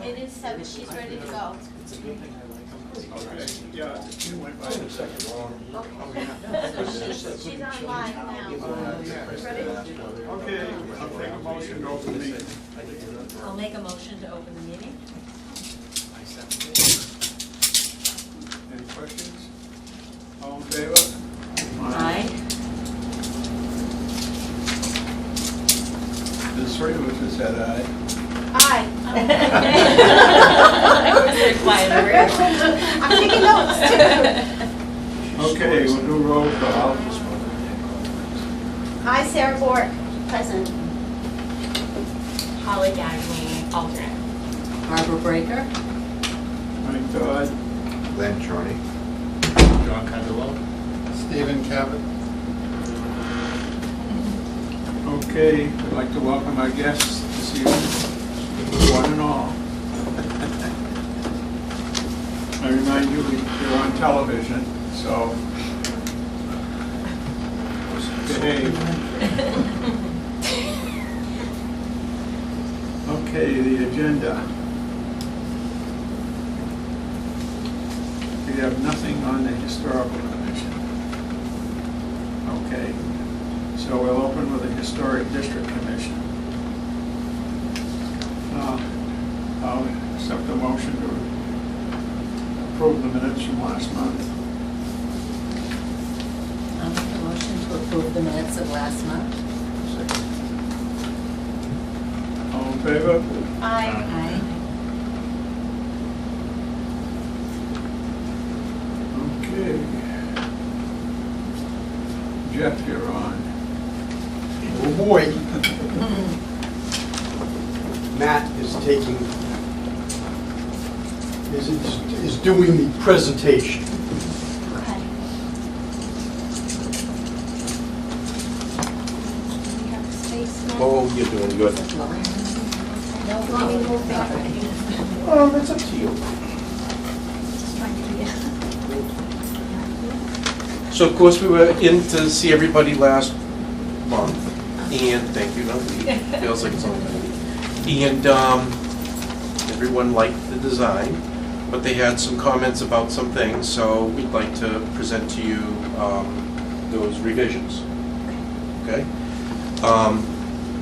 It is 7, she's ready to go. Okay, yeah, you went by the second one. So she's on live now. Ready? Okay, I'll take a motion to open the meeting. I'll make a motion to open the meeting. Any questions? All in favor? Aye. There's three of us that said aye. Aye. I was very quiet over here. I'm taking notes. Okay, we'll do roll call. Aye, Sarah Bork, present. Holly Gagne, alternate. Barbara Breaker. Mike Todd. Glenn Charney. John Condolo. Stephen Cabot. Okay, I'd like to welcome our guests this evening, one and all. I remind you, you're on television, so behave. Okay, the agenda. We have nothing on the historical commission. Okay, so we'll open with the historic district commission. I'll accept the motion to approve the minutes from last month. I'll make a motion to approve the minutes of last month. All in favor? Aye. Aye. Okay. Jeff, you're on. Oh boy. Matt is taking, is doing the presentation. Okay. We have space now. Oh, you're doing good. No, let me move it. It's up to you. Just trying to be. So of course, we were in to see everybody last month, and thank you, no, it feels like it's only been a week. And everyone liked the design, but they had some comments about some things, so we'd like to present to you those revisions. Okay?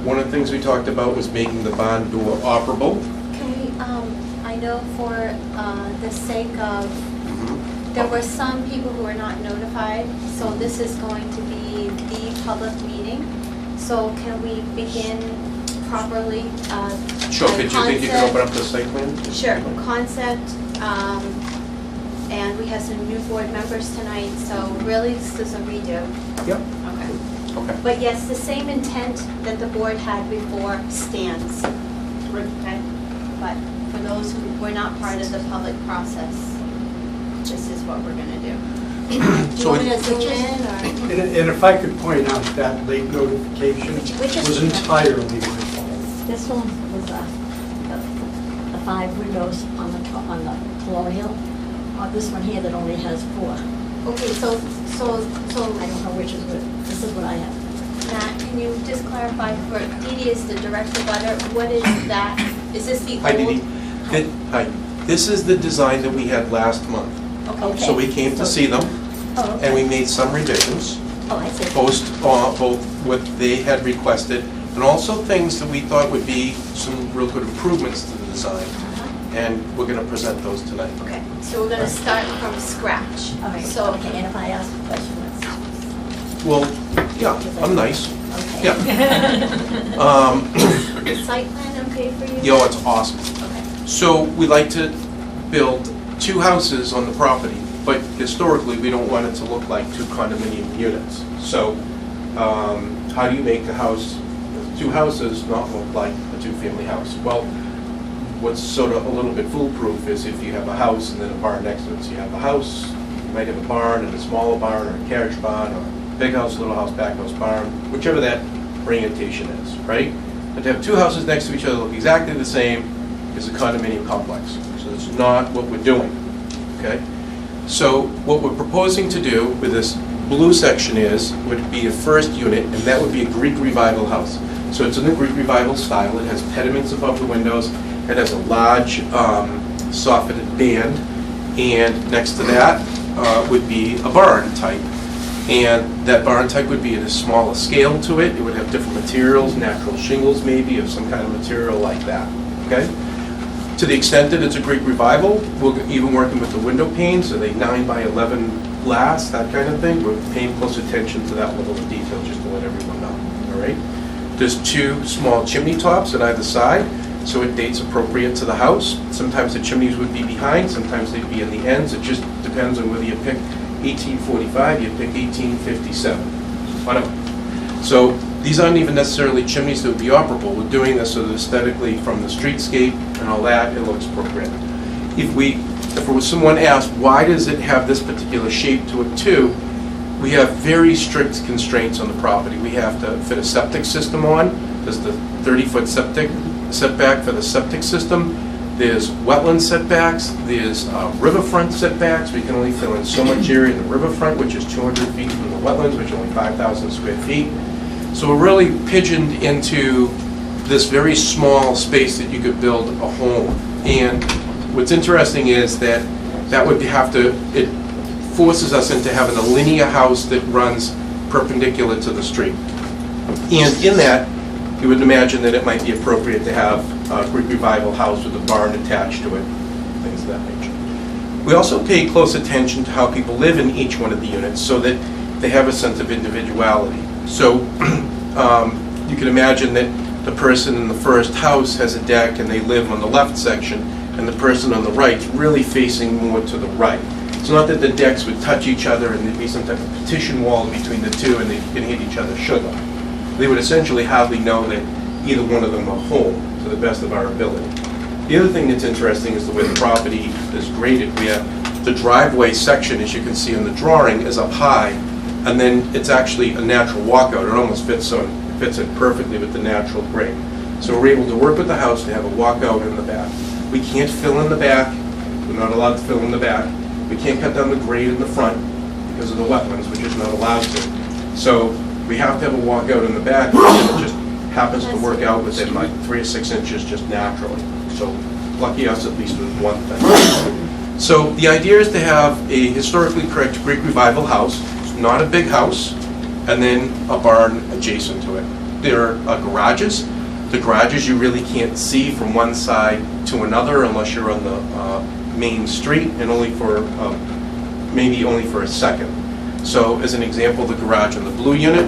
One of the things we talked about was making the barn door operable. Can we, I know for the sake of, there were some people who were not notified, so this is going to be the public meeting. So can we begin properly? Sure, by could you think you could open concept? up the site plan? Sure, concept, and we have some new board members tonight, so really this is a redo. Yep. Okay. Okay. But yes, the same intent that the board had before stands. Okay? But for those who were not part of the public process, this is what we're gonna do. Do you So want me it- to zoom in, or? And if I could point out, that late notification Which is- was entirely my fault. This one was the 5 windows on the colonial. This one here that only has 4. Okay, so, I don't know which is what, this is what I have. Matt, can you just clarify for, Dee Dee is the direct butter, what is that? Is this the old? Hi, Dee Dee. Hi. This is the design that we had last month. Okay. So we came to see them, Oh, okay. and we made some revisions, Oh, I see. both what they had requested, and also things that we thought would be some real good improvements to the design. And we're going to present those tonight. Okay, so we're gonna start from scratch. All right, So, okay, and if I ask a question, that's, Well, yeah, I'm nice. okay. Yeah. the site plan okay for you? Yo, it's awesome. Okay. So we like to build 2 houses on the property, but historically, we don't want it to look like 2 condominium units. So how do you make a house, 2 houses not look like a 2-family house? Well, what's sort of a little bit foolproof is if you have a house and then a barn next to it. So you have a house, you might have a barn and a smaller barn, or a carriage barn, or a big house, little house, back house, barn, whichever that orientation is, right? But to have 2 houses next to each other look exactly the same is a condominium complex. So it's not what we're doing, okay? So what we're proposing to do with this blue section would be a first unit, and that would be a Greek Revival house. So it's in the Greek Revival style. It has pediments above the windows, It has a large soffitted band, and next to that would be a barn type. And that barn type would be at a smaller scale to it. It would have different materials, natural shingles maybe, of some kind of material like that, okay? To the extent that it's a Greek revival, we're even working with the window panes, are they 9 by 11 glass, that kind of thing. We're paying close attention to that level of detail just to let everyone know, all right? There's 2 small chimney tops at either side, so it dates appropriate to the house. Sometimes the chimneys would be behind, sometimes they'd be in the ends. It just depends on whether you pick 1845, you pick 1857, whatever. So these aren't even necessarily chimneys that would be operable. We're doing this so that aesthetically, from the streetscape and all that, it looks appropriate. If someone asked, why does it have this particular shape to it too, we have very strict constraints on the property. We have to fit a septic system on. There's the 30-foot septic setback for the septic system. There's wetland setbacks, there's riverfront setbacks. We can only fill in so much area in the riverfront, which is 200 feet from the wetlands, which is only 5,000 square feet. So we're really pigeoned into this very small space that you could build a home. And what's interesting is that it forces us into having a linear house that runs perpendicular to the street. And in that, you would imagine that it might be appropriate to have a Greek revival house with a barn attached to it, things of that nature. We also pay close attention to how people live in each one of the units so that they have a sense of individuality. So you can imagine that the person in the first house has a deck and they live on the left section, and the person on the right is really facing more to the right. It's not that the decks would touch each other and there'd be some type of partition wall between the two and they can hit each other's sugar. They would essentially hardly know that either one of them are home to the best of our ability. The other thing that's interesting is the way the property is graded. We have the driveway section, as you can see in the drawing, is up high, and then it's actually a natural walkout. It almost fits in perfectly with the natural grade. So we're able to work with the house to have a walkout in the back. We can't fill in the back. We're not allowed to fill in the back. We can't cut down the grade in the front because of the wetlands. We're just not allowed to. So we have to have a walkout in the back, and it just happens to work out within like 3 or 6 inches just naturally. So lucky us at least with one thing. So the idea is to have a historically correct Greek revival house. It's not a big house, and then a barn adjacent to it. There are garages. The garages you really can't see from one side to another unless you're on the main street, and maybe only for a second. So as an example, the garage on the blue unit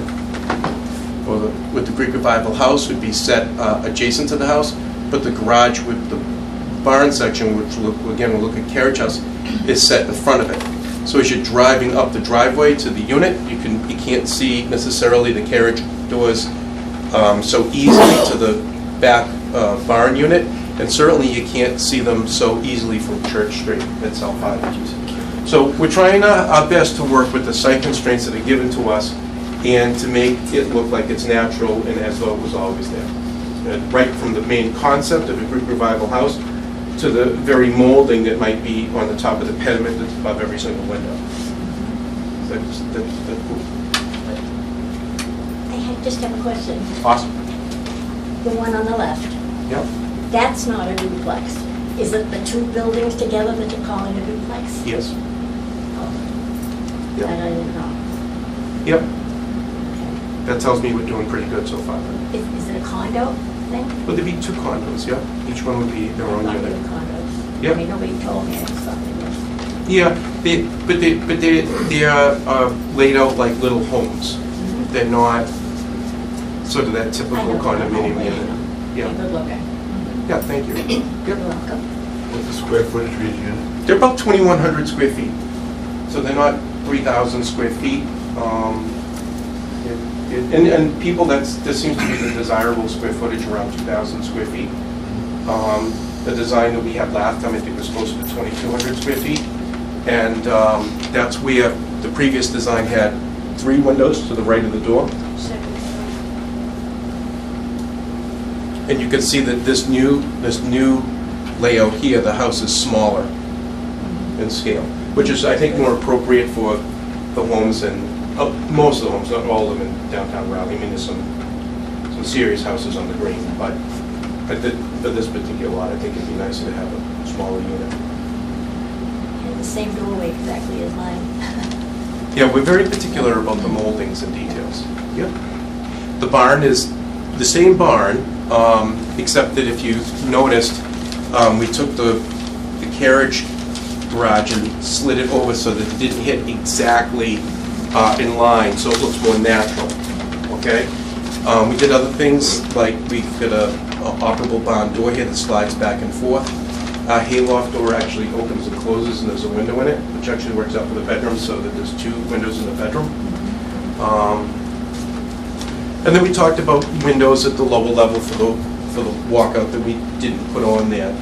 with the Greek revival house would be set adjacent to the house, but the garage with the barn section, which we'll look at carriage house, is set in front of it. So as you're driving up the driveway to the unit, you can't see necessarily the carriage doors so easily to the back barn unit, and certainly you can't see them so easily from Church Street itself either. So we're trying our best to work with the site constraints that are given to us and to make it look like it's natural and as though it was always there. And right from the main concept of a Greek revival house to the very molding that might be on the top of the pediment that's above every single window. I just have a question. Awesome. The one on the left, Yep. that's not a duplex. Is it the 2 buildings together that you're calling a duplex? Yes. Oh, Yep. that I didn't know. Yep. Okay. That tells me we're doing pretty good so far. Is it a condo thing? But there'd be 2 condos, yeah. Each one would be their own I thought they unit. were condos. Yep. I mean, nobody told me something. Yeah, they are laid out like little homes. They're not sort of that I typical know, condominium I know. unit. They're Yeah, good looking. yeah, thank you. You're Yep. welcome. What's the square footage for each unit? They're about 2,100 square feet, so they're not 3,000 square feet. And people, there seems to be the desirable square footage around 2,000 square feet. The design that we had last time, I think, was closer to 2,200 square feet. And that's where the previous design had 3 windows to the right of the door. And you can see that this new layout here, the house is smaller in scale, which is, I think, more appropriate for the homes in, most of the homes, not all of them in downtown Raleigh. I mean, there's some serious houses on the green, but for this particular lot, I think it'd be nicer to have a smaller unit. And the same doorway exactly as mine. Yeah, we're very particular about the moldings and details. Yep. The barn is the same barn, except that if you noticed, we took the carriage garage and slid it over so that it didn't hit exactly in line, so it looks more natural, okay? We did other things, like we did a operable barn door here that slides back and forth. Hayloft door actually opens and closes, and there's a window in it, which actually works out for the bedroom, so that there's 2 windows in the bedroom. And then we talked about windows at the lower level for the walkout that we didn't put on there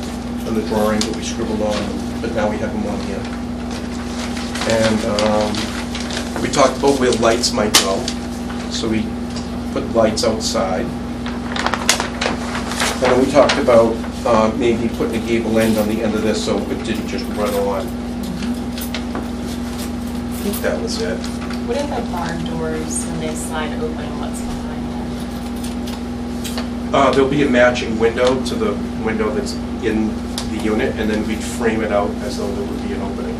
on the drawing that we scribbled on, but now we have them on here. And we talked about where lights might go, so we put lights outside. And then we talked about maybe putting a gable end on the end of this so it didn't just run on. I think that was it. What are the barn doors when they slide open? What's behind them? There'll be a matching window to the window that's in the unit, and then we'd frame it out as though there would be an opening.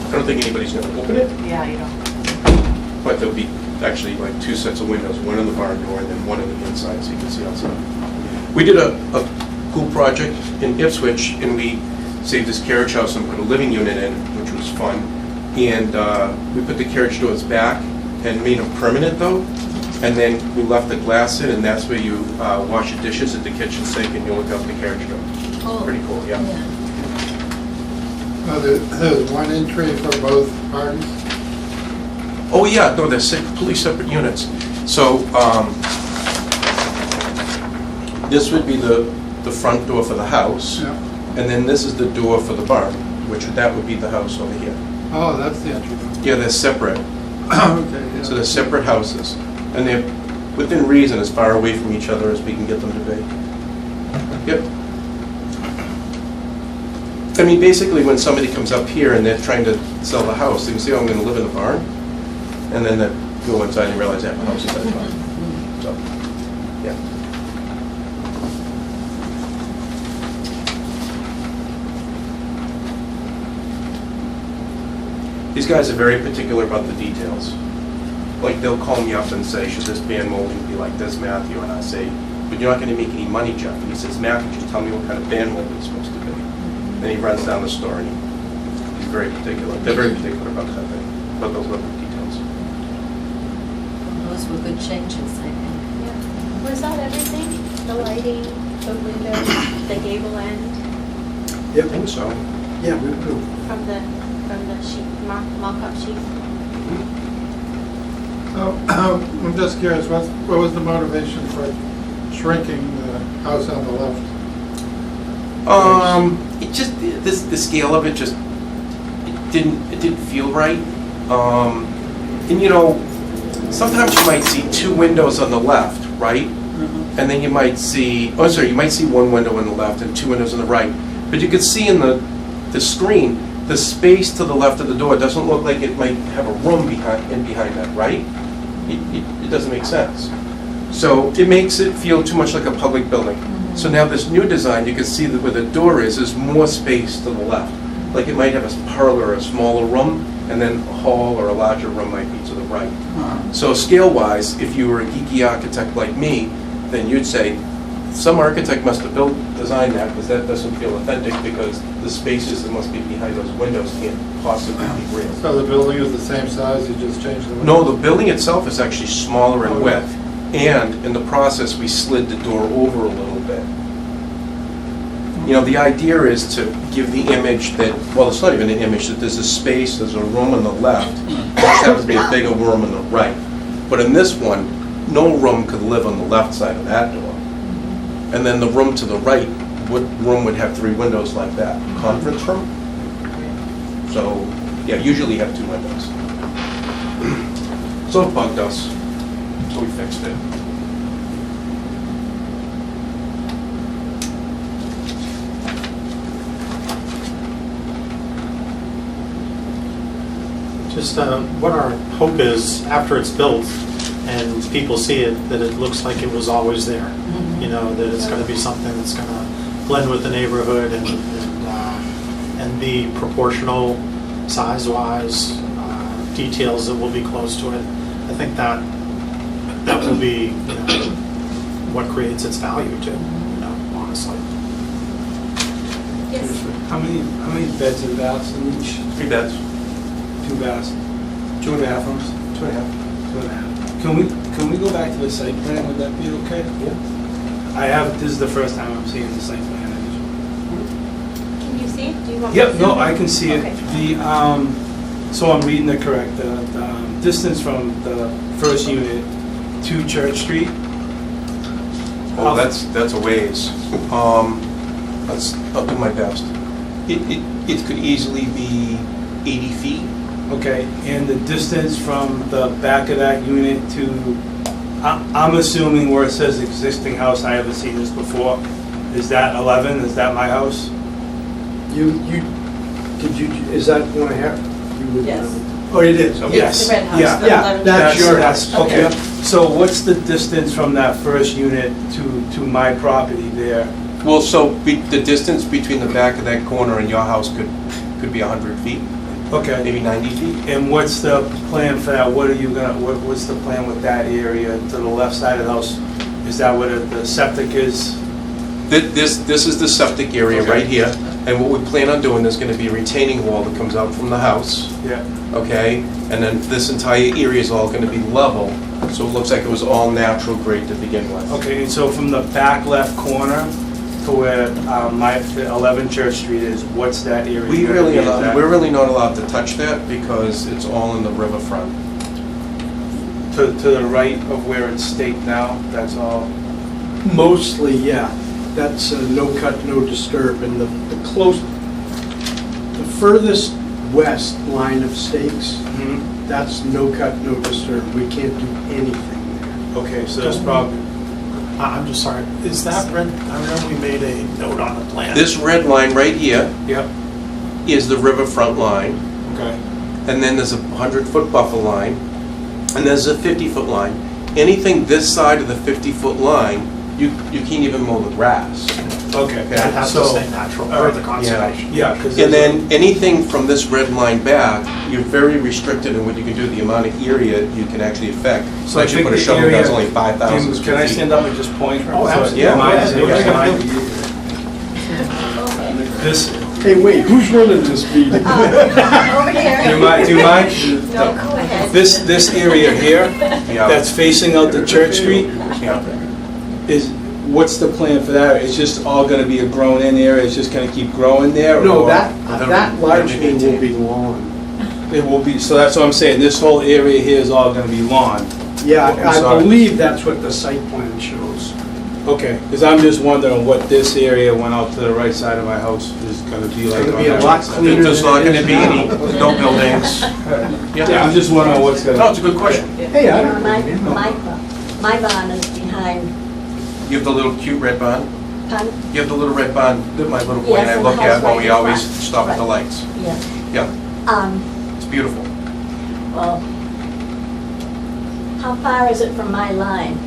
I don't think anybody's going to open it, Yeah, you don't. but there'll be actually like 2 sets of windows, one in the barn door and then one on the inside so you can see outside. We did a cool project in Ipswich, and we saved this carriage house and put a living unit in, which was fun. And we put the carriage doors back and made them permanent though. And then we left the glass in, and that's where you wash your dishes at the kitchen sink and you look out the carriage door. Oh. Pretty cool, yeah. There's one entry for both parties? Oh yeah, no, they're completely separate units. So this would be the front door for the house. Yeah. And then this is the door for the barn, which that would be the house over here. Oh, that's the entry. Yeah, they're separate. Okay, yeah. So they're separate houses. And they're within reason, as far away from each other as we can get them to be. Yep. I mean, basically, when somebody comes up here and they're trying to sell the house, they can say, oh, I'm going to live in the barn. And then they go inside and realize they have a house inside the barn. So, yeah. These guys are very particular about the details. Like, they'll call me up and say, should this band molding be like this, Matthew? And I say, but you're not going to make any money, Jeff. And he says, Matthew, just tell me what kind of band mold it's supposed to be. Then he runs down the store and he's very particular. They're very particular about that thing, about those little details. Those were good changes, I think. Yeah. Was that everything? The lighting, the windows, the gable end, I think so. Yeah, we do. from the sheet, mock-up sheet? So, I'm just curious, what was the motivation for shrinking the house on the left? It just, the scale of it just, it didn't feel right. And you know, sometimes you might see 2 windows on the left, right? And then you might see, you might see 1 window on the left and 2 windows on the right. But you can see in the screen, the space to the left of the door doesn't look like it might have a room behind that, right? It doesn't make sense. So it makes it feel too much like a public building. So now this new design, you can see that where the door is, there's more space to the left. Like it might have a parlor or a smaller room, and then a hall or a larger room might be to the right. So scale-wise, if you were a geeky architect like me, then you'd say, some architect must have designed that because that doesn't feel authentic because the spaces that must be behind those windows can't possibly be real. So the building is the same size, you just changed the window? No, the building itself is actually smaller in width, and in the process, we slid the door over a little bit. You know, the idea is to give the image that, well, it's not even an image, that there's a space, there's a room on the left, there happens to be a bigger room on the right. But in this one, no room could live on the left side of that door. And then the room to the right, room would have 3 windows like that. Conference room? So, yeah, usually you have 2 windows. So it bugged us, so we fixed it. Just what our hope is after it's built, and people see it, that it looks like it was always there. Mhm. You know, that it's gonna be something that's gonna blend with the neighborhood and be proportional, size-wise, details that will be close to it. I think that will be, you know, what creates its value too, you know, honestly. Yes. How many beds and baths in each? 3 beds, 2 baths, 2 bathrooms? 2.5. 2.5. Can we go back to the site plan? Would that be okay? Yeah. This is the first time I'm seeing the site plan. Can you see? Do you want me to Yep, no, zoom in? I can see it. Okay. So I'm reading it correct. The distance from the first unit to Church Street. Oh, that's a ways. I'll do my best. It could easily be 80 feet. Okay, and the distance from the back of that unit to, I'm assuming where it says existing house, I haven't seen this before. Is that 11? Is that my house? Is that one I have? You would- Yes. Oh, it is? So- Yes. The red house, Yeah. the Yeah, 11 that's your house. Okay, so what's the distance from that first unit to my property there? Well, so the distance between the back of that corner and your house could be 100 feet, Okay, maybe 90 feet. and what's the plan for that? What's the plan with that area to the left side of the house? Is that where the septic is? This is the septic area Okay. right here, and what we plan on doing, there's gonna be a retaining wall that comes out from the house, Yeah. okay? And then this entire area is all gonna be level, so it looks like it was all natural grade to begin with. Okay, and so from the back left corner to where the 11 Church Street is, what's that area? We're really not allowed to touch that because it's all in the riverfront. To the right of where it's staked now, that's all? Mostly, yeah. That's no cut, no disturb, and the furthest west line of stakes, that's no cut, no disturb. We can't do anything there. Okay, so there's probably, I'm just sorry, is that red, I know we made a note on the plan. This red line right here yep, is the riverfront line, okay. and then there's a 100-foot buffer line, and there's a 50-foot line. Anything this side of the 50-foot line, you can't even mow the grass. Okay, That has to so, stay natural for the conservation. yeah, because. And then anything from this red line back, you're very restricted in what you can do, the amount of area you can actually affect. So I Like you think put a the shovel that's area- only 5,000 Can I stand up and just point? Oh, absolutely. Yeah. This, Hey, wait, who's running this meeting? Over here. do you mind? No, go ahead. This area here, Yeah. that's facing out to Church Street, Yeah. what's the plan for that? It's just all gonna be a grown-in area, it's just gonna keep growing there? No, or- that largely will be lawn. It will be, so that's what I'm saying, this whole area here is all gonna be lawn. Yeah, I'm I sorry. believe that's what the site plan shows. Okay, because I'm just wondering what this area went out to the right side of my house is gonna be like. gonna on be a that lot right side. cleaner. There's not gonna be any, no buildings. Yeah, I'm just wondering what's No, gonna, it's a good question. Hey, I don't My know. barn is behind, You have the little cute red barn? pardon? You have the little red barn that my little boy and I Yes, and look the house at when right we in always front. stop at the Right. lights. Yeah. Yeah, it's beautiful. Well, how far is it from my line?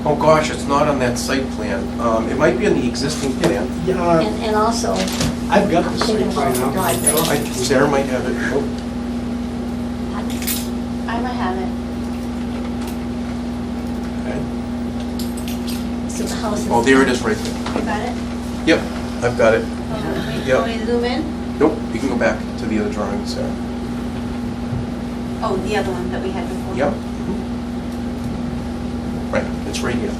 Oh gosh, it's not on that site plan. It might be on the existing plan. Yeah, And also, I've got I'm the thinking site about the plan out. driveway. Sarah might have it. I might have it. So the house is. Oh, there it is right there. You got it? Yep, I've got it. Yep. Want me to zoom in? Nope, you can go back to the other drawing, Sarah. Oh, the other one that we had before. Yep. Right, it's right here.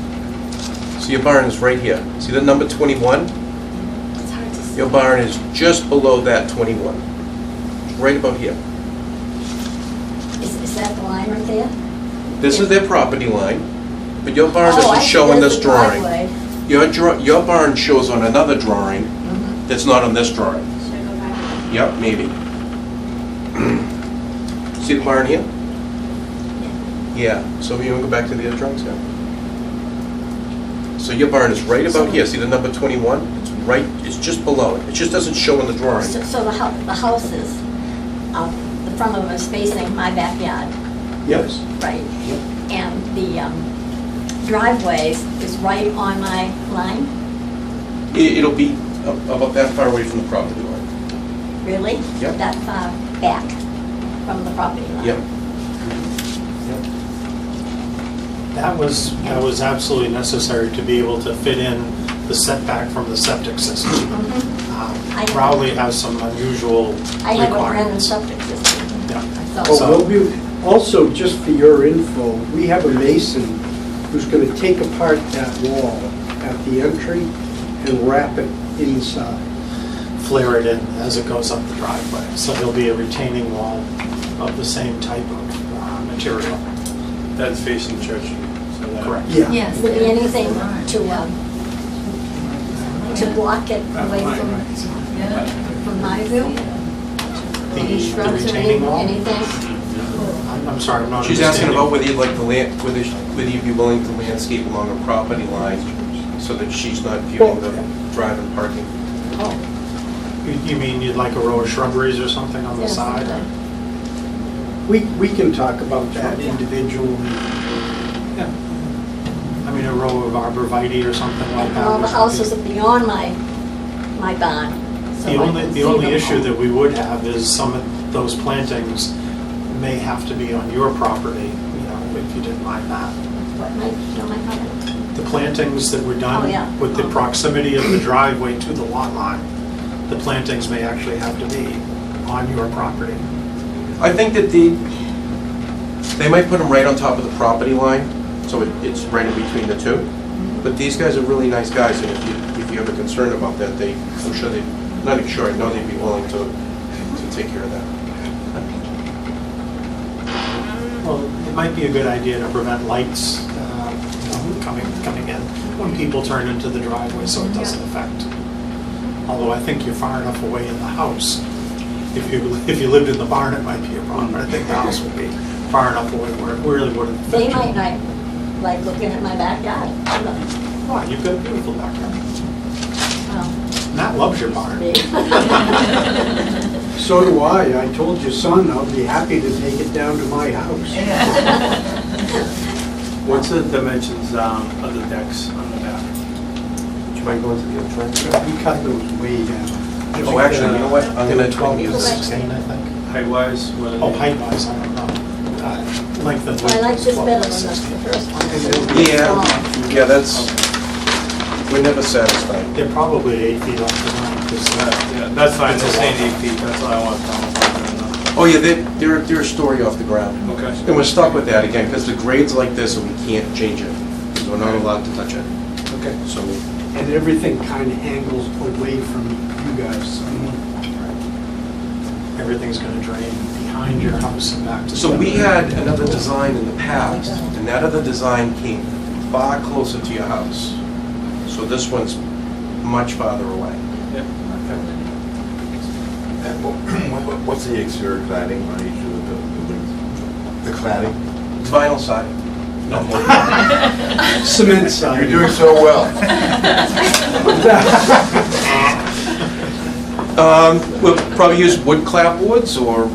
So your barn is right here. See the number 21? It's hard to see. Your barn is just below that 21. Right about here. Is that the line right there? This is their property line, but your barn Oh, I doesn't see, show in there's this the drawing. driveway. Your barn shows on another drawing Mhm. that's not on this drawing. Should I go back? Yep, maybe. See the barn here? Yeah, so you want to go back to the other drawings now? So your barn is right about here, see the number 21? It's right, it's just below it, it just doesn't show in the drawing. So the houses, the front of them is facing my backyard, Yes. right? And the driveways is right on my line, It'll be about that far away from the property line. really? Yep. That far back from the property line? Yep. That was absolutely necessary to be able to fit in the setback from the septic system. I- Rowley has some unusual I have a brand new requirements. septic system. Yeah. So, Oh, we'll be, also, just for your info, we have a mason who's gonna take apart that wall at the entry and wrap it inside. Flare it in as it goes up the driveway. So there'll be a retaining wall of the same type of material. That's facing Church Street, so that. Correct. Yeah. Yes. would there be anything to block it away from my view? Any The shrubs or retaining wall? anything? I'm sorry, I'm not She's asking understanding. about whether you'd like to whether you'd be willing to landscape along a property line so that she's not viewing the drive and parking. Oh, You mean you'd like a row of shrubberies or something on the yes, side? okay. We can talk about that individually. Yeah. I mean, a row of arborvitae or something like that. All or the houses something. are beyond my barn. so The I only, can the see only them issue all. that we would have is some of those plantings may have to be on your property, if you didn't mind that. What, my property? The plantings that were Oh, done yeah. with the Oh. proximity of the driveway to the lot line, the plantings may actually have to be on your property. I think that they might put them right on top of the property line, so it's right in between the two. But these guys are really nice guys, and if you have a concern about that, I know they'd be willing to take care of that. Well, it might be a good idea to prevent lights coming in when people turn into the driveway, so it doesn't affect. Although I think you're far enough away in the house. If you lived in the barn, it might be a problem, but I think the house would be far enough away where it really wouldn't affect They you. might not like looking at my backyard. Why, you've got a beautiful backyard. Well, Matt loves your barn. me. So do I. I told your son I'll be happy to take it down to my house. What's the dimensions of the decks on the back? Would you mind going to the entrance? We cut those way down. Oh, actually, you know what? I'm gonna use 16, I think. Height-wise, what are Oh, they? height-wise, I don't know. Length and width. I like is this 12 better by than the 16. first one. Yeah, we're never satisfied. They're probably 8 feet off the line, because Yeah, that's fine, just saying 8 feet, that's all I want to know. Oh, yeah, they're a story off the ground. Okay. And we're stuck with that again, because the grade's like this, and we can't change it. So we're not allowed to touch it. Okay. So, And everything kind of angles away from you guys. everything's going to drain behind your house and back to... so we had another design in the past, and that other design came far closer to your house. So this one's much farther away. And what's the exterior cladding on each of the buildings? The cladding? It's vinyl siding. No more. Cement side. You're doing so well. We'll probably use wood clapboards or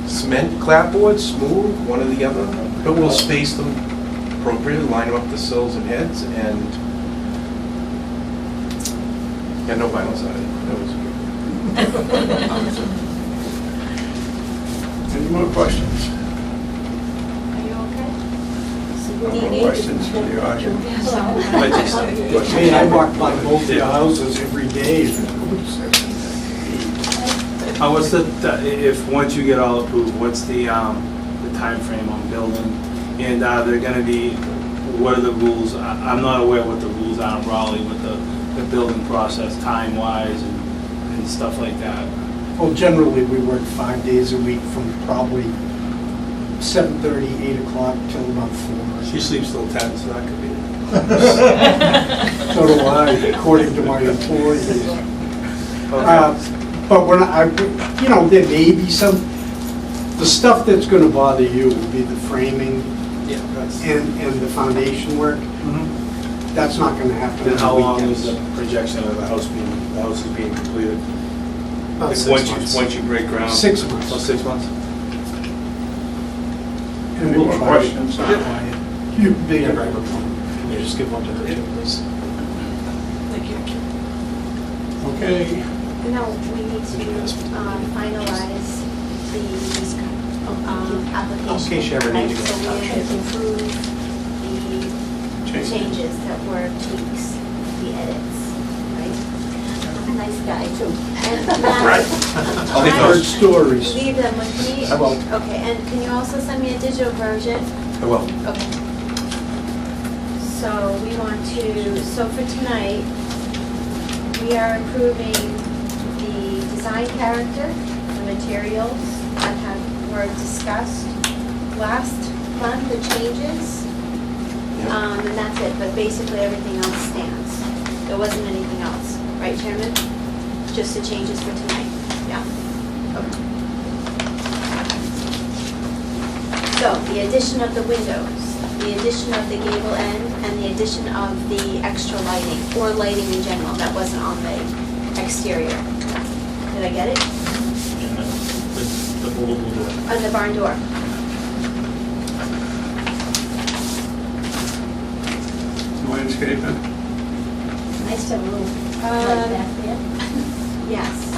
cement clapboards, smooth, one or the other. But we'll space them appropriately, line them up the sills and heads, and yeah, no vinyl siding. That was Any more questions? Are you okay? No more questions from the audience? Hey, I walk by both your houses every day. What's if, once you get all approved, what's the timeframe on building? And they're gonna be, what are the rules? I'm not aware what the rules are in Raleigh with the building process, time-wise and stuff like that. Well, generally, we work 5 days a week from probably 7:30, 8 o'clock till about 4. She sleeps till 10, so that could be. So do I, according to my employees. But when there may be the stuff that's gonna bother you will be the framing Yeah, that's. and the foundation work. That's not gonna happen Then how on long is weekends. the projection of the house is being completed? About Like 6 months. once you break ground? 6 months. Oh, 6 months? Any more questions on it? You big. Yeah, right. Can you just give one to the two, please? Okay, No, we need to finalize the application. In case you ever need to right? go So we touch need it. to approve the changes that were tweaks, the edits, right? A nice guy too. And Right. Matt, I'll leave Matt, Heard stories. leave them with me. I will. Okay, and can you also send me a digital version? I will. Okay. So we want to, so for tonight, we are approving the design character, the materials that were discussed last month, the changes. And that's it, but basically everything else stands. There wasn't anything else, right, Chairman? Just the changes for tonight, yeah. Okay. So, the addition of the windows, the addition of the gable end, and the addition of the extra lighting, or lighting in general, that wasn't on the exterior. Did I get it? The movable door. On the barn door. landscaping? Nice to move Um, like that there. Yes.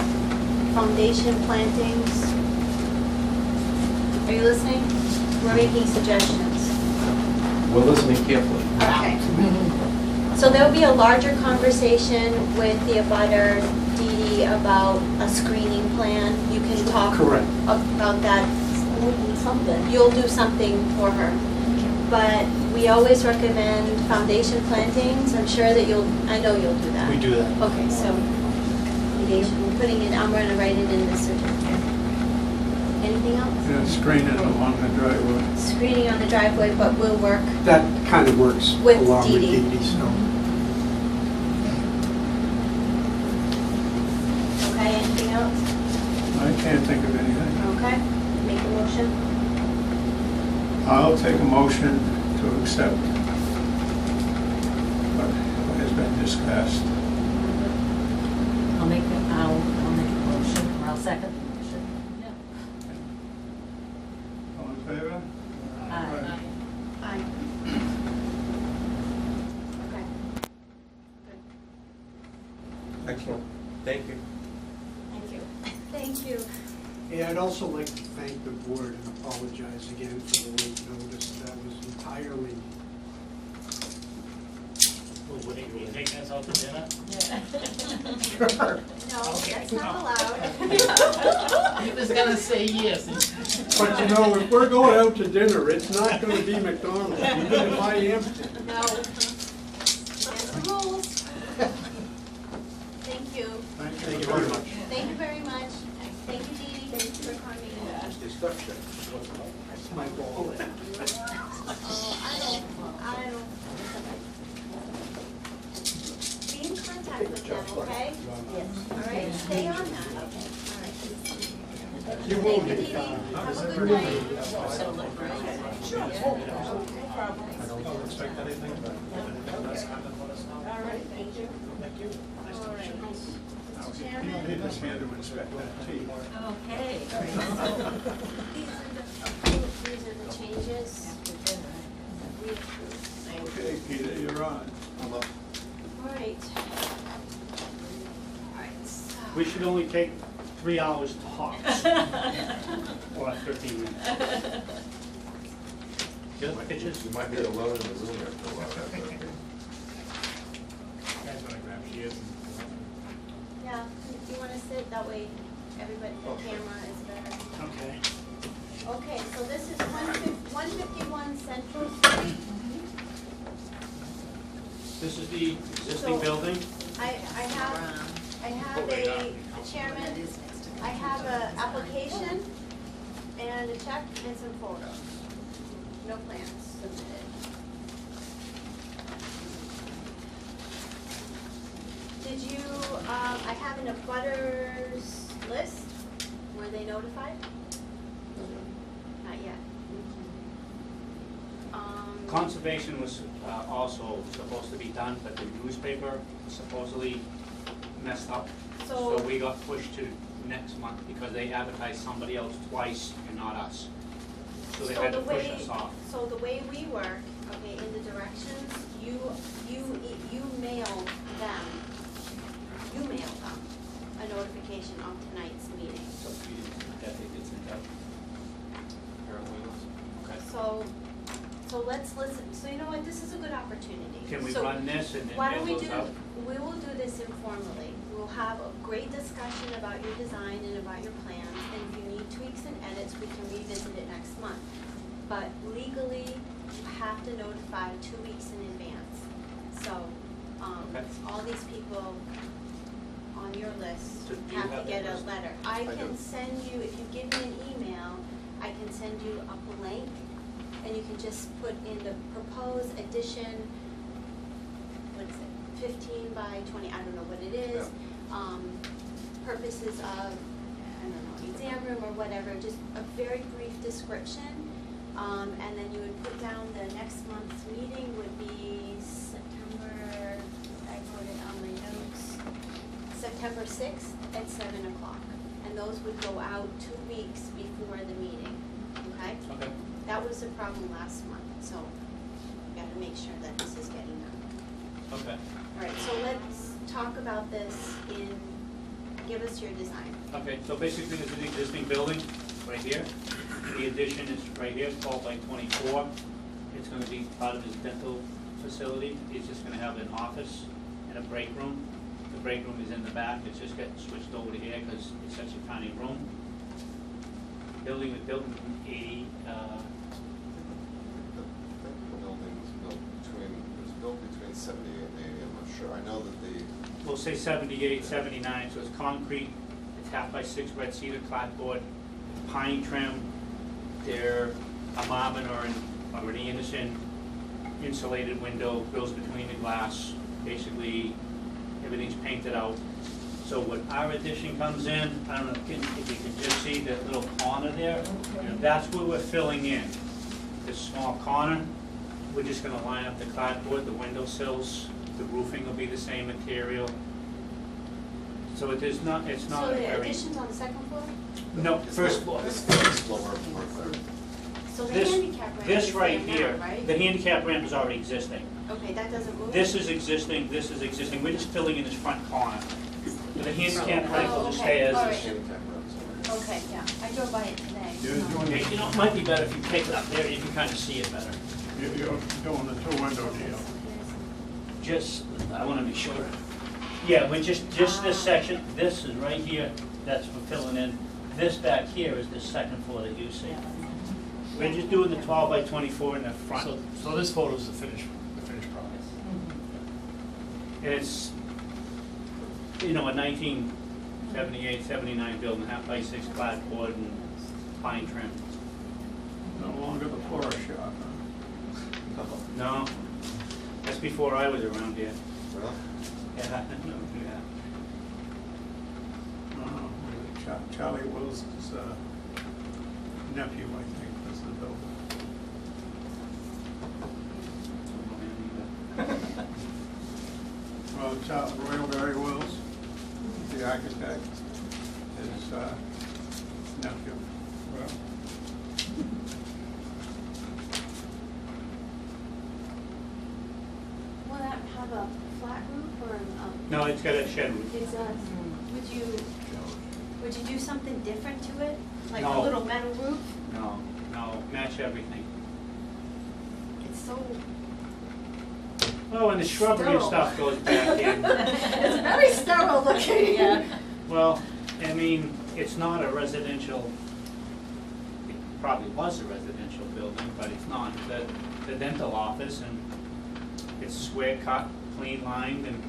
Foundation plantings. Are you listening? We're making suggestions. We're listening carefully. Okay. So there'll be a larger conversation with the abutter, Dee Dee, about a screening plan. You can talk Correct. about that. Something. You'll do something for her. But we always recommend foundation plantings. I'm sure that I know you'll do that. We do that. Okay, so foundation, we're putting it, I'm gonna write it in the certificate. Anything else? Yeah, screening along the driveway. Screening on the driveway, but we'll work. That kind of works With along with Dee Dee. Dee Dee, so. Okay, anything else? I can't think of anything. Okay, make a motion. I'll take a motion to accept what has been discussed. I'll make a motion, or I'll second the motion. All in favor? Aye. Aye. Okay. Good. Excellent. Thank you. Thank you. Thank you. Yeah, I'd also like to thank the board and apologize again for the late notice. That was entirely, What do you taking us out to dinner? No, that's not allowed. He was gonna say yes. but you know, if we're going out to dinner, it's not gonna be McDonald's, even if I am. No. There's the rules. Thank you. Thank Thank you very much. Thank you very much. Thank you, Dee Dee. Thank you for coming. My ball. Oh, I don't. Be in contact with them, okay? Yes. All right, stay on that. All right. You won't Thank you, get Dee Dee. caught. Have a good night. I don't expect anything, but if it does happen, let us know. All right, thank you. Thank you. All right. Mr. You Chairman? need this here to inspect that tea. Okay. These are the changes. We approve. Okay, Peter, you're on. All right. All right, so. We should only take 3 hours tops. Or 13 minutes. Good pictures? You might be alone in the room after a while. Guys wanna grab shears? Yeah, if you want to sit, that way everybody, the camera is better. Okay. Okay, so this is 151 Central Street. This is the existing So- building? I have a, Chairman, I have a application and a check and some photos. No plans submitted. Did you, I have an abutters list, were they notified? Not yet. Conservation was also supposed to be done, but the newspaper supposedly messed up. So- So we got pushed to next month because they advertised somebody else twice and not us. so they So had to the push way, us off. so the way we work, okay, in the directions, you mail them a notification of tonight's meeting. So you didn't, that they did send out. Okay. So let's listen, so you know what, this is a good opportunity. Can we So run this and then why don't mail we those do, out? we will do this informally. We'll have a great discussion about your design and about your plans, and if you need tweaks and edits, we can revisit it next month. But legally, you have to notify 2 weeks in advance. So, Okay. all these people on your list So do you have to have get that a list? letter. I I can do. send you, if you give me an email, I can send you a blank, and you can just put in the proposed addition, what is it, 15 by 20, I don't know what it is. Purposes of, I don't know, exam room or whatever, just a very brief description. And then you would put down the next month's meeting would be September, I wrote it on my notes, September 6th at 7 o'clock. And those would go out 2 weeks before the meeting, okay? Okay. That was the problem last month, so we gotta make sure that this is getting done. Okay. All right, so let's talk about this give us your design. Okay, so basically this is the existing building right here. The addition is right here, 12 by 24. It's gonna be part of his dental facility. He's just gonna have an office and a break room. The break room is in the back. It's just getting switched over to here because it's such a tiny room. Building was built in 80, The building was built between 78 and 80, I'm not sure. I know that we'll say 78, 79, so it's concrete. It's 1/2 by 6 red cedar clapboard, pine trim. They're a Marvin or an Anderson insulated window, goes between the glass. Basically, everything's painted out. So when our addition comes in, I don't know if you can just see that little corner there. That's where we're filling in. This small corner, we're just gonna line up the clapboard, the window sills, the roofing will be the same material. So it is not, it's not So a the very. addition's on the second floor? No, first floor. this floor or third. So the This, handicap ramp this is right there here, now, right? the handicap ramp is already existing. Okay, that doesn't move? This is existing, this is existing, we're just filling in this front corner. The handicap ramp will just stay as all is. right. Handicap ramps. Okay, yeah, I drove by it today. You're so- doing, Okay, you know, it might be better if you take it up there, you can kind of see it better. you're doing the two-window deal. Just, I want to be sure. Yeah, we're just this section, this is right here, that's we're filling in. This back here is the second floor that you see. We're just doing the 12 by 24 in the front. So this photo is the finished product. And it's, you know, a 1978, 79 building, 1/2 by 6 clapboard and pine trim. No longer the florist shop, huh? No, that's before I was around here. Well, Yeah, no, Charlie Will's nephew, I think, was the builder. Well, Royal Barry Wills, the architect, his nephew. Well, Will that have a flat roof or, No, it's got a shed roof. it's a, would you do something different to it? Like a No. little metal roof? No, match everything. It's so, Oh, and the shrubbery and Sterile. stuff goes back in. it's very sterile looking. Yeah. Well, I mean, it's not a residential, it probably was a residential building, but it's not. The dental office, and it's square cut, clean lined, and,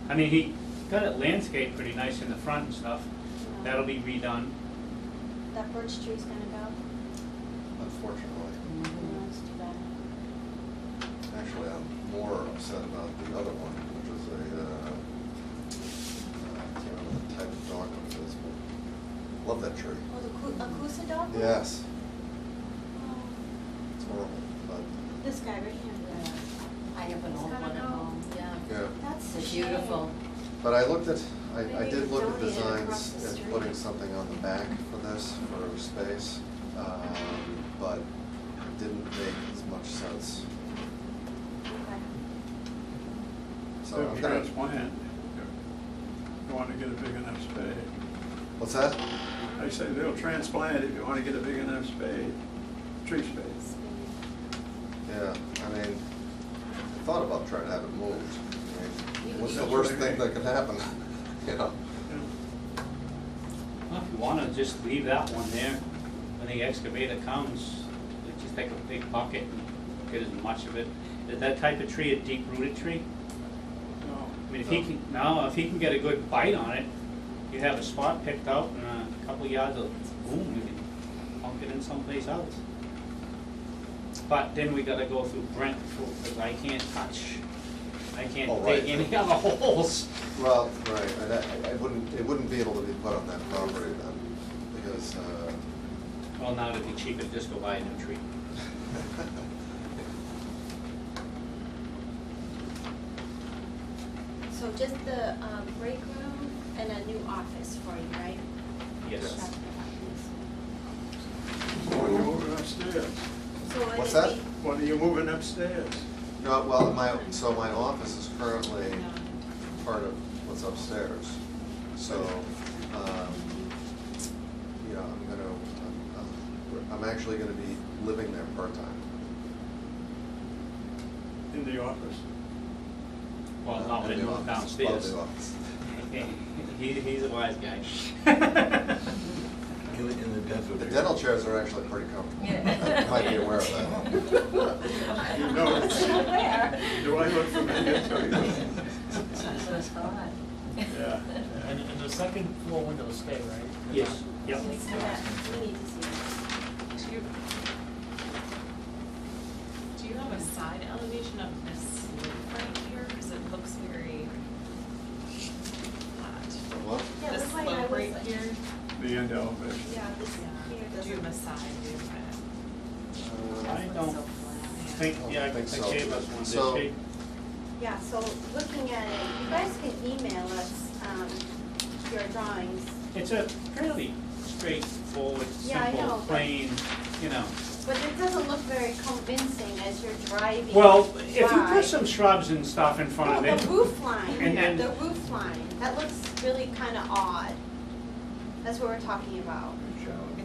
I mean, he got it landscaped pretty nice in the front and stuff. That'll be redone. That birch tree's gonna go? unfortunately. No, it's too bad. Actually, I'm more upset about the other one, which is I can't remember the type of dogwood it is, but love that tree. Oh, the Akusa dog? Yes, Oh, it's horrible, but, this guy right here. I have an old one at home, yeah. yeah. That's a It's shame. beautiful. But I looked at I Maybe did look at donate it across designs the and street. putting something on the back for this, for space, but it didn't make as much sense. Okay. So They'll I'm gonna, transplant. You want to get a big enough spade. what's that? I say they'll transplant if you want to get a big enough spade, tree spade. Yeah, I mean, I thought about trying to have it moved. I mean, what's the That's worst what I thing mean. that could happen? You know? Well, if you wanna just leave that one there, when the excavator comes, they just take a big bucket and get as much of it. Is that type of tree a deep rooted tree? No. I mean, if he can, no, if he can get a good bite on it, you have a spot picked out and a couple yards of boom, you can pump it in someplace else. But then we gotta go through Brent, because I can't Oh, dig right. any other holes. Well, right, and it wouldn't be able to be put on that property then, because, Well, now it'd be cheaper to just go buy a new tree. So just the break room and a new office for you, right? Yes. That's the office. What are you moving upstairs? So would What's it that? be- What are you moving upstairs? no, well, my office is currently part of what's upstairs. So, you know, I'm actually gonna be living there part-time. In the office? Well, not In when the it moves office, downstairs. above the office. He's a wise guy. In the dental. The dental chairs are actually pretty comfortable. You might be aware of that. You know, do I look familiar to you? So it's hard. Yeah. And the second floor windows stay, right? Yes, yep. We see that, we need to see that. Do you have a side elevation of this roof right here? Because it looks very flat. What? Yeah, This that's why I slope was right like- here. The end elevation. Yeah, this Yeah. here Do you have a doesn't. side view of it? I don't think, yeah, I think think so. gave us one, So- did she? Yeah, so looking at it, you guys can email us your drawings. It's a fairly straightforward, Yeah, I know, simple, but- plain, you know. But it doesn't look very convincing as you're driving. Well, if you by. put some shrubs and stuff in front No, of the it, roof line, And then- the roof line, that looks really kind of odd. That's what we're talking about.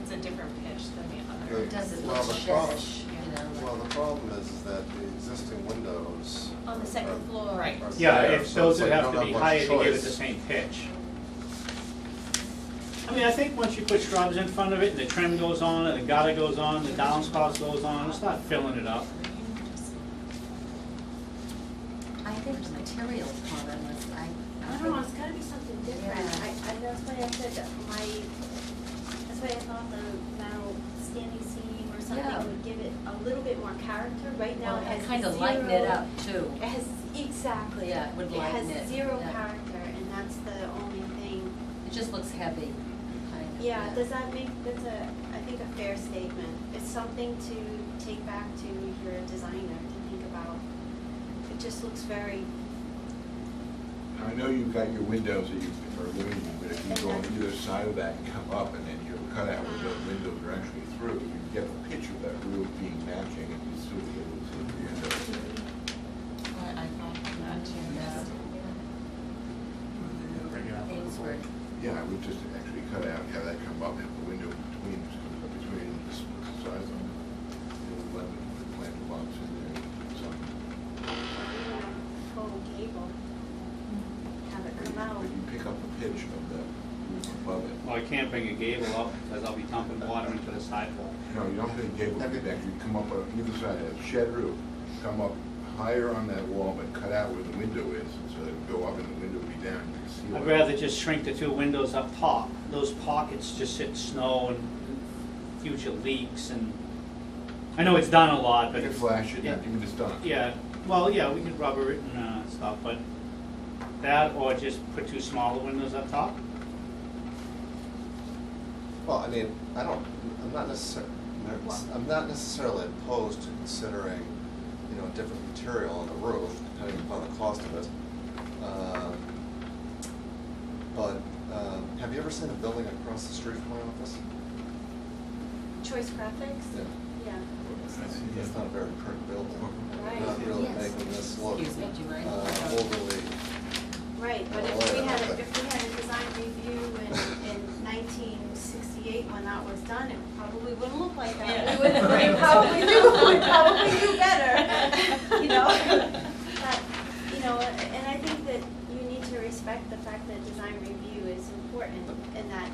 It's a different pitch than the other. The- It doesn't well, look the problem- sheddish, you know. Well, the problem is that the existing windows. On the second floor. Right. are yeah, there, if so those it's would like you have to don't be much higher to give it choice. the same pitch. I mean, I think once you put shrubs in front of it, and the trim goes on, and the gutter goes on, the downspout goes on, it's not filling it up. I think the material part of it, I don't know, it's gotta be something different. Yeah. That's why I said that that's why I thought the metal standing seam or Yeah. something would give it a little bit more character. Right now it has kind of zero. lighten it up too. It has, exactly. Yeah, it would lighten it, has zero yeah. character, and that's the only thing. It just looks heavy, kind of. Yeah, does that make, I think a fair statement. It's something to take back to your designer to think about. It just looks very, I know you've got your windows that you are living in, but if you go on either side of that and come up and then your cutout where the windows are actually through, you get a picture of that roof being matching and you still be able to see the windows. I thought that too. Bring it up. Ainsworth. Yeah, I would just actually cut out, have that come up, have the window between the sides of it. You'll blend it, plant the box in there, something. full gable. Have it come out. But you pick up the pitch of the roof above it. Well, I can't bring a gable up, because I'll be dumping water into the sidewalk. No, you don't think gable, you actually come up on either side of that shed roof, come up higher on that wall, but cut out where the window is, so it would go up and the window would be down, you can see. I'd rather just shrink the two windows up top. Those pockets just sit snow and future leaks and, I know it's done a lot, You but can it's. flash it, you can just done it. Yeah, well, yeah, we could rubber it and stuff, but that or just put two smaller windows up top. Well, I mean, I'm not necessarily opposed to considering, you know, a different material on the roof, depending upon the cost of it. But, have you ever seen a building across the street from my office? Choice Graphics? Yeah. Yeah. It's not a very pretty building. Right. Not really Yes. making this look Excuse me, do you mind? overly. Right, but if we had a design review in 1968 when that was done, it probably wouldn't look like that. Yeah. We'd probably do better, you know? But, you know, and I think that you need to respect the fact that design review is important and that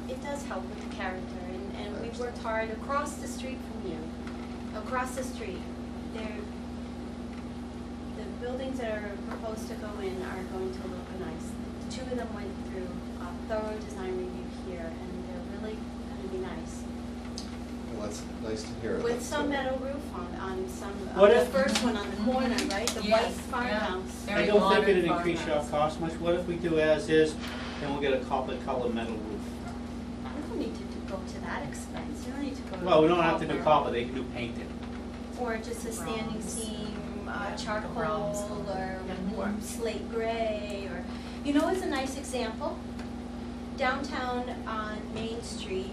it does help with the character. And we've worked hard across the street from you, across the street. The buildings that are proposed to go in are going to look nice. Two of them went through a thorough design review here, and they're really going to be nice. Well, that's nice to hear. With That's, some metal roof on some, What the if- first one on the corner, right? The Yes, white farmhouse. I Very don't think modern it'd increase your farmhouse. cost much. What if we do as is, then we'll get a copper color metal roof? You don't need to go to that expense. You don't need to go to. Well, we don't have to do copper, they can do painted. Or just a standing Bronze. seam, Bronze charcoal, color. or slate gray, or, you know, it's a nice example. Downtown on Main Street,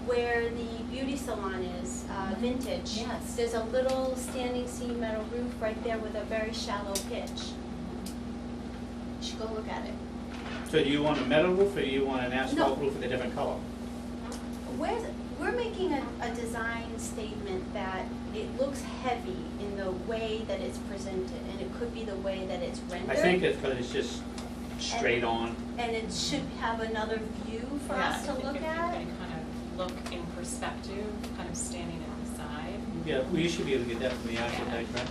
where the beauty salon is, Vintage. Yes. There's a little standing seam metal roof right there with a very shallow pitch. You should go look at it. So do you want a metal roof or do you want an asphalt No. roof with a different color? We're making a design statement that it looks heavy in the way that it's presented, and it could be the way that it's rendered. I think it's because it's just straight on. And it should have another view for Yeah, us to I think look if you're at. gonna kind of look in perspective, kind of standing at the side. Yeah, well, you should be able to get that from the architect, right?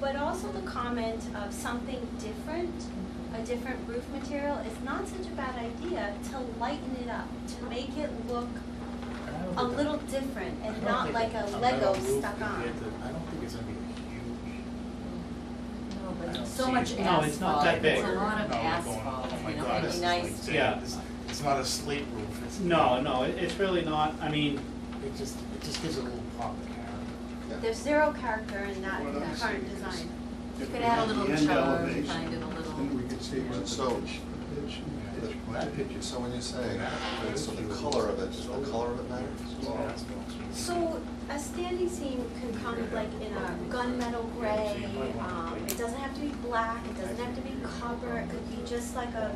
But also the comment of something different, a different roof material, is not such a bad idea to lighten it up, to make it look a little different and not like a Lego stuck on. I don't think it's gonna be huge. No, I but don't so see much it. No, it's not that big. It's a lot of No, we're going, asphalt, oh my you know, God, it'd it's be like nice. saying, Yeah. it's not a slate roof, it's. No, it's really not, I mean, It just gives it a little pop of character. There's zero character in that What I'm current saying is- design. You If could we add a had the little end charm, elevation, kind of a little. Then we could see where the So- pitch So when you say, so the color of it, does the color of it matter? So a standing seam can come like in a gunmetal gray, it doesn't have to be black, it doesn't have to be copper, it could be just like a,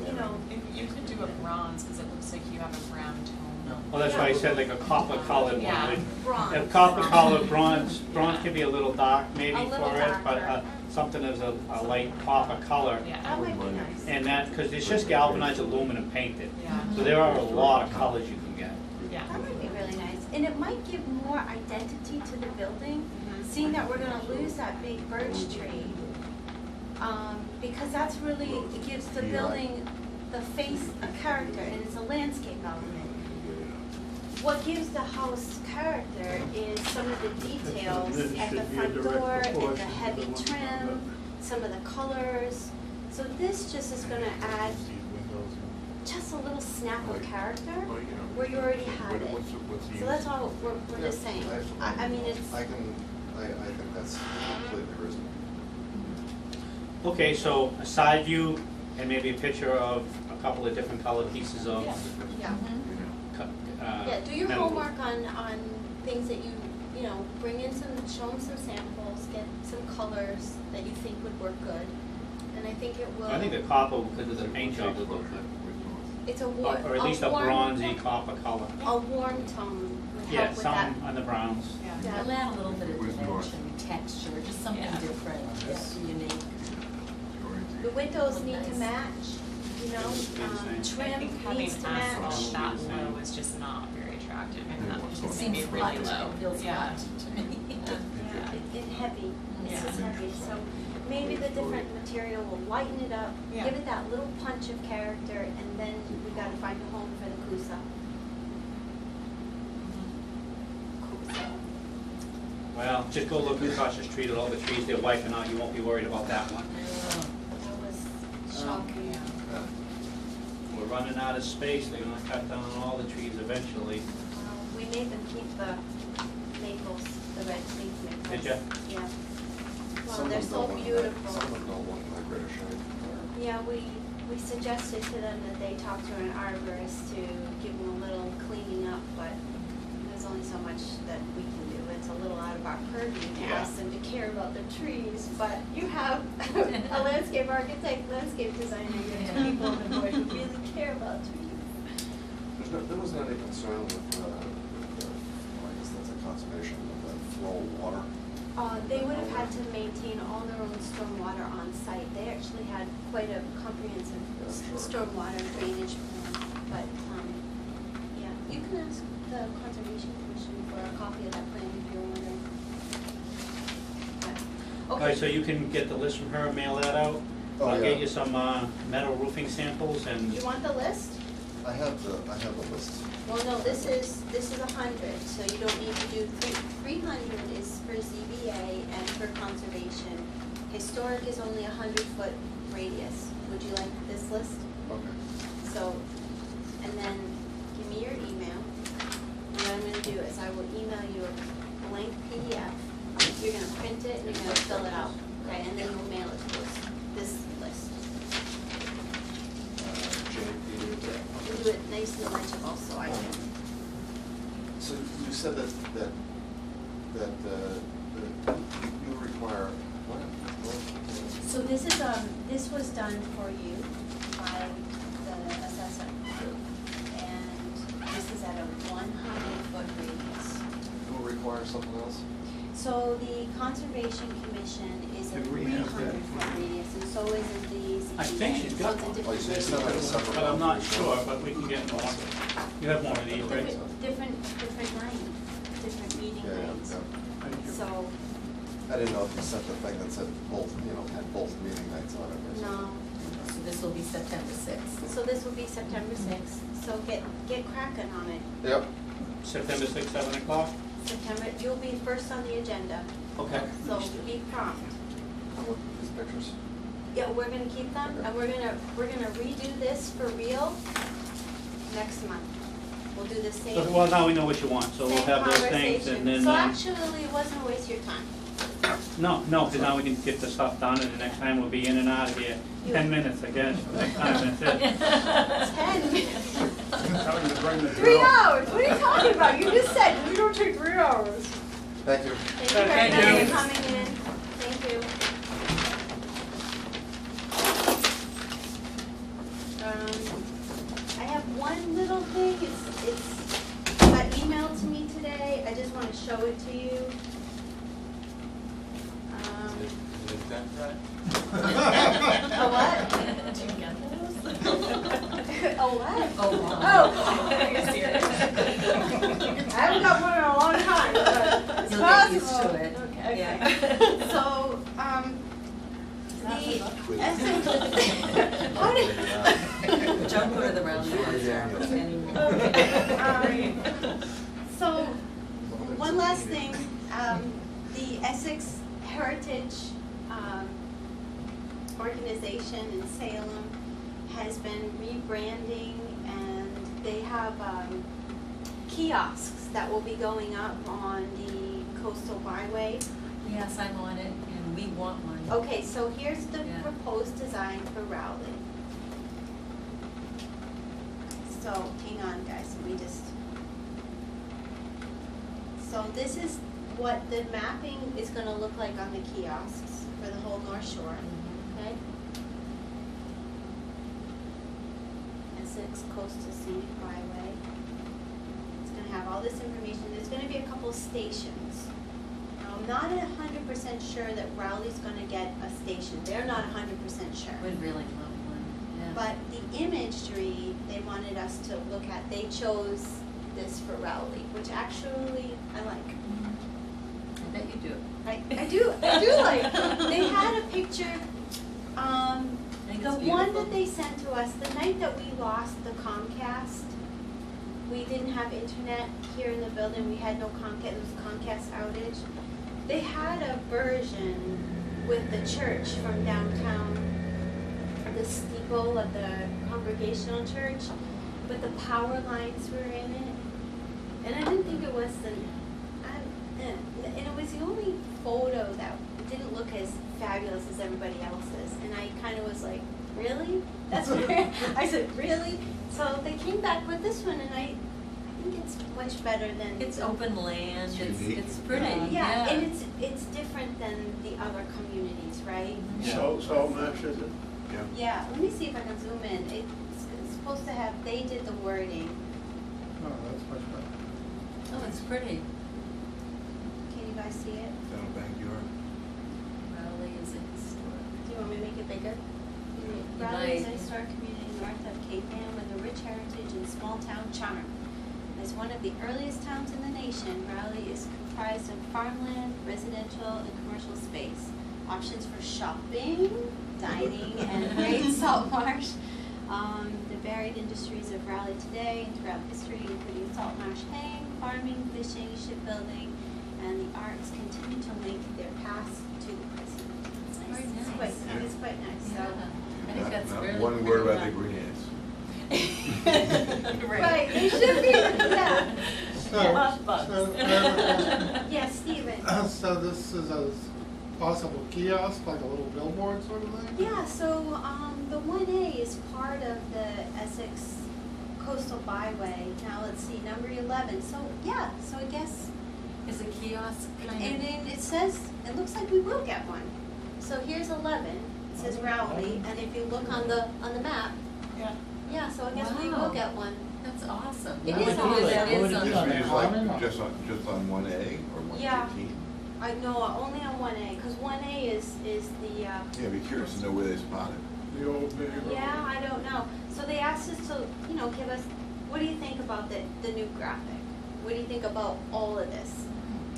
you know, You could do a bronze, because it looks like you have a brown tone. well, that's why I said like a copper colored Yeah. one. bronze. A copper colored bronze can be a little dark maybe A little for it, but darker. something that's a light copper color. Yeah. That might be nice. And that, because it's just galvanized aluminum painted. Yeah. So there are a lot of colors you can get. Yeah. That might be really nice, and it might give more identity to the building, Mhm. seeing that we're gonna lose that big birch tree. Because that's really, it gives the building the face, a character, and it's a landscape element. What gives the house character is some of the details at the front door, and the heavy trim, some of the colors. So this just is gonna add just a little snap of character where you already have it. So that's all we're just saying. I mean, it's, I think that's completely reasonable. Okay, so a side view and maybe a picture of a couple of different color pieces of. yeah. Yeah, do your metal. homework on things that you know, bring in show them some samples, get some colors that you think would work good. And I think it will. I think the copper, because of the paint job, would look good. It's a warm. Or at least a bronzy copper color. A warm tone would Yeah, help with that. some on the browns. Yeah. We'll add a little bit of dimension, texture, just something Yeah. different, just unique. The windows need to match, you know, I trim think having needs to asphalt match. that low is just not very attractive, and that It just seems maybe hot, really low. it feels Yeah. hot to me. It's heavy, it's Yeah. just heavy, so maybe the different material will lighten it up, Yeah. give it that little punch of character, and then we gotta find a home for the Kusa. Kusa. Well, just go look across the street at all the trees they're wiping out, you won't be worried about that one. That was shocking. We're running out of space, they're gonna cut down all the trees eventually. We made them keep the maples, the red leaf maples. Did ya? Yeah. Well, Some of they're them so don't look like- beautiful. Some of them don't look like British, right? Yeah, we We suggested to them that they talk to an arborist to give them a little cleaning up, but there's only so much that we can do. It's a little out of our purview to Yeah. ask them to care about the trees, but you have a landscape architect, landscape designer, you have two people on the board who really care about trees. There wasn't any concern with, I guess that's a conservation, with the flow of water. They would have had to maintain all their own stormwater on site. They actually had quite a comprehensive stormwater drainage plan, but, yeah, you can ask the Conservation Commission for a copy of that plan if you're wondering. But- All right, so you can get the list from her, mail that out. Oh, I'll yeah. get you some metal roofing samples and, You want the list? I have the list. Well, no, this is 100, so you don't need to do 300 is for ZBA and for conservation. Historic is only 100-foot radius. Would you like this list? Okay. So, and then give me your email. And what I'm gonna do is I will email you a blank PDF. You're gonna print it and you're gonna fill it out, okay? And then you'll mail it to us, this list. We'll do it nice and legible so I can. So you said that you require, what? So this is, this was done for you by the assessor. And this is at a 100-foot radius. You will require something else? So the Conservation Commission is a Did we have that? 300-foot radius, and so is the ZBA. I think she's got So it's a Oh, you different said radius. it's not a separate. but I'm not one. sure, but we can get more. You have more of these, right? Different night, different meeting Yeah, nights. yeah. So, I didn't know if you sent the thing that said both, had both meeting nights on it. no. So this will be September 6th. So this will be September 6th, so get cracking on it. Yep. September 6th, 7 o'clock? September, you'll be first on the agenda, Okay. so be prompt. I'll look at these pictures. Yeah, we're gonna keep them, and we're gonna redo this for real next month. We'll do the same. So, well, now we know what you want, so we'll same have those things conversation. and then, So actually, it wasn't a waste of your time. no, because now we can get the stuff done and the next time we'll be in and out of here. 10 minutes, I guess, next time, that's it. 10 minutes. Tell you to bring the 3 drill. hours, what are you talking about? You just said, we don't take 3 hours. Thank you. Thank you very Thank much you. for coming in. Thank you. I have one little thing, it's got emailed to me today, I just wanna show it to you. A what? Do you get those? A what? Oh, wow. Oh. Are you serious? I haven't got one in a long time, but it's You'll get used possible. to it. Okay. Yeah. So, the essence, how did, Don't go to the round table anymore. So, one last thing, the Essex Heritage organization in Salem has been rebranding, and they have kiosks that will be going up on the coastal byway. Yes, I'm on it, and we want one. Okay, so here's the Yeah. proposed design for Rowley. So, hang on guys, let me just. So this is what the mapping is gonna look like on the kiosks for the whole North Shore, okay? Essex Coastal Scenic Byway. It's gonna have all this information, there's gonna be a couple stations. I'm not 100% sure that Rowley's gonna get a station, they're not 100% sure. Would really love one, yeah. But the imagery they wanted us to look at, they chose this for Rowley, which actually I like. I bet you do. I do like. They had a picture, I think the it's one beautiful. that they sent to us, the night that we lost the Comcast, we didn't have internet here in the building, we had no Comcast, it was a Comcast outage. They had a version with the church from downtown, the steeple of the Congregational Church, but the power lines were in it. And I didn't think it was and it was the only photo that didn't look as fabulous as everybody else's. And I kind of was like, really? That's where, I said, really? So they came back with this one, and I think it's much better than. It's open land, It's unique. it's pretty, Yeah, and it's different than the other communities, right? Salt marsh, is it? Yeah. Yeah, let me see if I can zoom in. It's supposed to have, they did the wording. No, that's much better. Oh, it's pretty. Can you guys see it? Is that a backyard? Rowley is a historic. Do you want me to make it bigger? You Raleigh is a might. historic community north of Cape Ann with a rich heritage and small-town charm. As one of the earliest towns in the nation, Raleigh is comprised of farmland, residential, and commercial space. Options for shopping, dining, and great salt marsh. The varied industries of Raleigh today and throughout history, including salt marsh haying, farming, fishing, shipbuilding, and the arts continue to link their past to the present. It's Very nice. nice. It's quite nice, Yeah. so. I think that's Not really one word pretty. about the green ants. Right, it should be, yeah. Love bugs. Yes, Stephen. So this is a possible kiosk, like a little billboard sort of thing? Yeah, so, the 1A is part of the Essex Coastal Byway. Now, let's see, number 11. So, yeah, so I guess, Is a kiosk kind and of, then it says, it looks like we will get one. So here's 11, it says Rowley, and if you look on the map, yeah, so I guess we will Wow. get one. that's awesome. It I is wonder who awesome. that Would is it on be Just on the the means common like, or- just on 1A or 115? I know, only on 1A, because 1A is the, Yeah, I'd be curious to know where they spot it. The old Bailey Road. yeah, I don't know. So they asked us to, give us, what do you think about the new graphic? What do you think about all of this?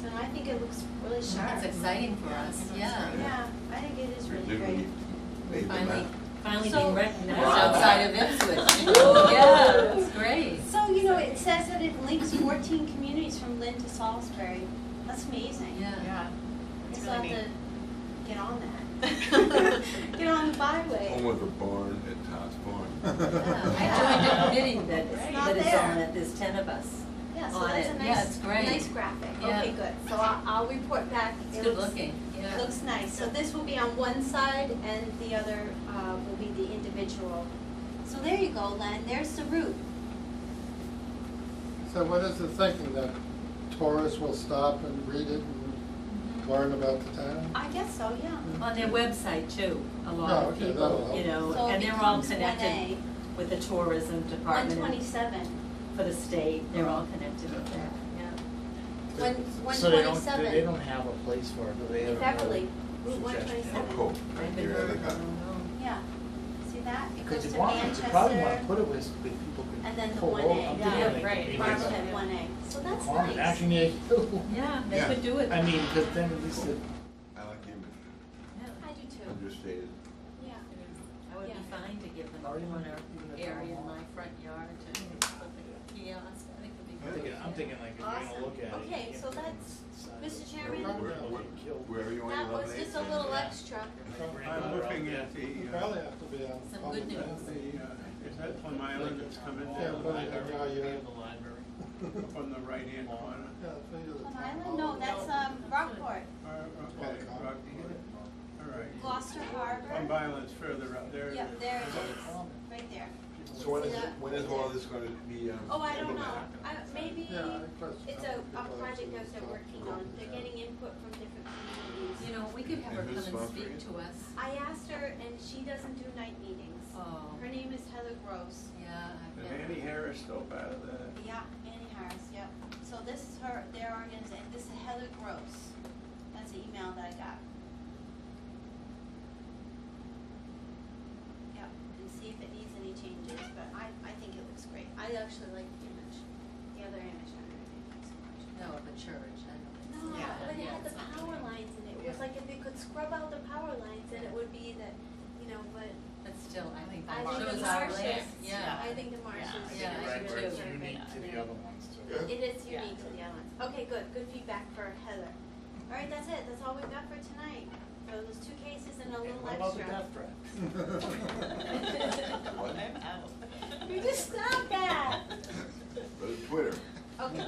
And I think it looks really sharp. It's exciting for us, yeah. Yeah, I think it is really Did great. we made the map? Finally So- being recognized Wow. outside of Ipswich. Yeah, it's great. So, it says that it links 14 communities from Lynn to Salisbury. That's amazing. Yeah. Yeah. I It's guess really I'll neat. have to get on that. Get on the byway. Home of the barn at Todd's Farm. I joined a committee that It's not that is there. on it, there's 10 of us. Yeah, so on that's it. a Yeah, nice, it's great. nice graphic. Yeah. Okay, good. So I'll report back. It's It good looks- looking, yeah. It looks nice. So this will be on one side and the other will be the individual. So there you go, Len. There's the route. So what is the thinking, that tourists will stop and read it and learn about the town? I guess so, yeah. On their website too, a lot Oh, of okay, people, that'll help. you know, So it and they're all becomes connected 1A. with the tourism department 127. for the state, they're all connected with that, yeah. So they don't, 127. they don't have a place for it, do they? In Beverly, Route Suggestion. 127. Oh, cool. I've been Yeah, heard, they I got- don't know. Yeah. See that? It Because goes you to want, you probably want to Manchester put it with people can. and then the pull 1A. over. I'm Yeah, thinking they right. could be Marblehead like 1A. So that's Carmen, nice. actually, near you. Yeah, they Yeah. could do it. I mean, because then at least it, I like the image. Yeah. I do too. Understated. Yeah. I would be Yeah. fine to give them a Or even- corner even a area in town hall. my front yard to put the kiosk, I think it'd be good. I'm thinking like if you're gonna Awesome. look at it. Okay, you so can't that's, decide. Mr. Chairman, Wherever you want that your was lemonade. just a little extra. I'm looking at the, You probably have to be on. Some public good news. land. is that Plum Island that's coming Yeah, down but I think, yeah, you have. up on the right-hand corner? Yeah, figure Plum that- Island? No, that's Rockport. Okay, all right. Gloucester Harbor. Plum Island's further up there. Yep, there it is, right there. So when is all this going to be? Oh, I don't know. Maybe Yeah, I trust it's a project that they're working on. They're getting input from different communities. You know, we could have her And who's come and sponsoring speak it? to us. I asked her, and she doesn't do night meetings. Oh, Her name is Heather Gross. yeah, I've And met Annie her. Harris still part of that. Yeah, Annie Harris, yep. So this is their organization, this is Heather Gross. That's the email that I got. Yep, and see if it needs any changes, but I think it looks great. I actually like the image, the other image, I don't think so much. No, of a church, I don't think so. No, Yeah, but it yeah, had the it's not power church. lines in it. It was like if it could scrub out the power lines, then it would be the, but But still, I think I that think shows the our marsh land, is, yeah. I think the marsh is. Yeah, I Right, do where it's too. unique to the other ones too. It is unique to the other ones. Okay, good feedback for Heather. All right, that's it, that's all we've got for tonight. So there's 2 cases and a little What about the extra. death threat? What? I'm out. You just stop that. Go to Twitter. Okay,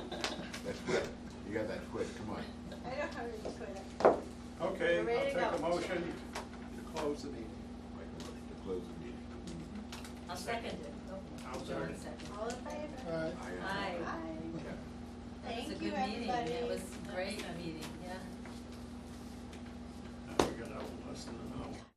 That's quick. You got that quick. Come on. I don't have any Twitter. Okay, We're ready I'll to take a go. motion to close the meeting. Make a motion to close the meeting. I'll second it. I'll Jordan second. All in favor? All right. Aye. Aye. Yeah. That was a Thank good you, meeting. everybody. It was a great meeting, yeah. Now we got out less than an hour.